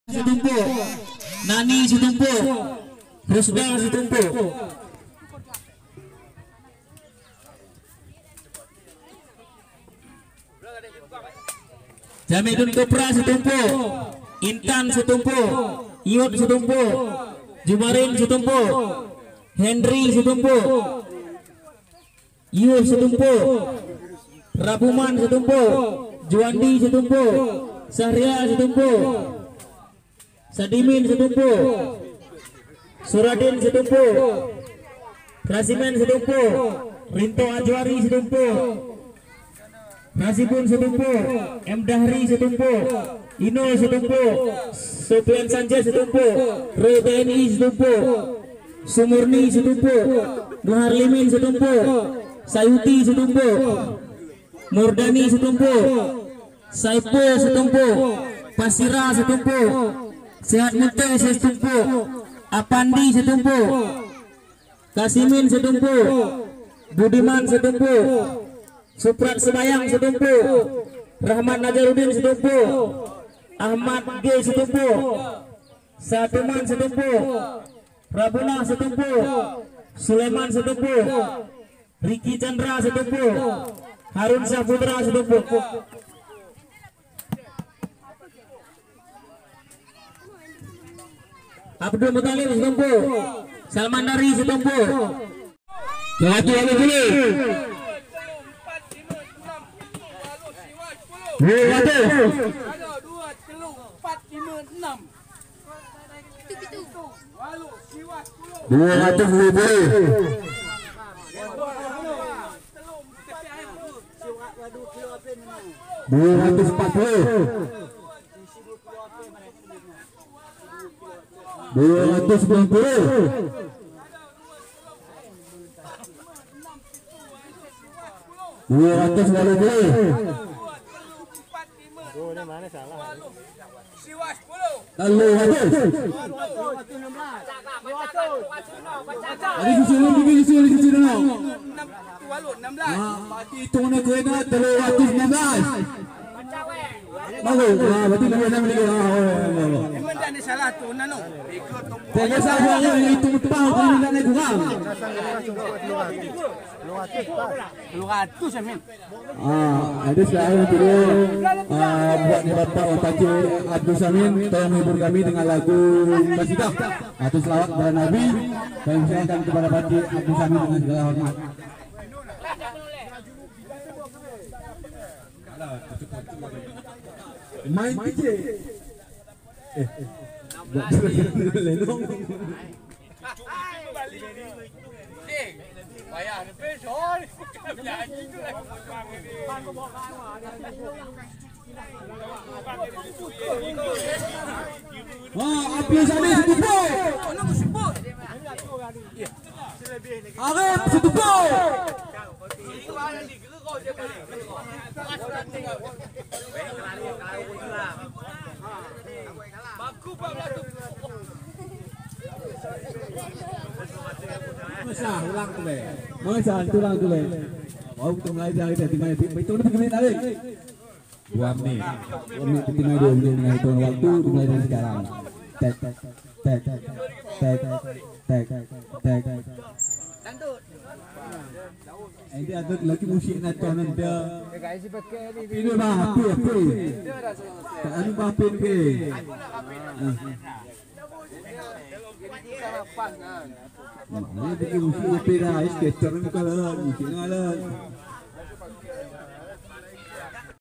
setumpuk, Nani setumpuk, Rusda setumpuk. Jamidun Kopra setumpuk, Intan setumpuk, Iot setumpuk, Jumarin setumpuk, Henry setumpuk, Yus setumpuk, Rabuman setumpuk, Juandi setumpuk, Sahria setumpuk, Sadimin setumpuk, Suradin setumpuk, Rasimen setumpuk, Rinto Ajwari setumpuk, Nasibun setumpuk, M Dahri setumpuk, Ino setumpuk, Sofian Sanchez setumpuk, Roy TNI setumpuk, Sumurni setumpuk, Muharlimin setumpuk, Sayuti setumpuk, Murdani setumpuk, Saipo setumpuk, Pasira setumpuk, Sehat Mute setumpuk, Apandi setumpuk, Kasimin setumpuk, Budiman setumpuk, Suprat Semayang setumpuk, Rahmat Najarudin setumpuk, Ahmad G setumpuk, Satuman setumpuk, Rabuna setumpuk, Sulaiman setumpuk, Riki Chandra setumpuk, Harun Saputra setumpuk. Abdul Muthalib setumpuk, Salman Dari setumpuk. Satu lagi dulu. 200. 200 ada sekarang dulu buat Bapak Wataji Abdul Samin, tolong hibur kami dengan lagu Qasidah atau selawat kepada Nabi, dan silakan kepada Pak Abdul Samin dengan segala hormat. Main DJ. Lenong. Bayar besok nyanyi tu lagi. Wah, Abdul Samin setumpuk. Arif setumpuk. Masa ulang tu le. Masa ulang tu le. Mau kita mulai dari timai. Itu berapa menit lagi? 2 menit. 2 menit timai 2 menit dengan hitung waktu dimulai dari sekarang. Tek tek tek tek tek tek tek. Ini ada lagi musik nak tonton dia. Ini mah api. Ini mah api. Ini bikin musik api dah. Skater ni kalau musik ngalah.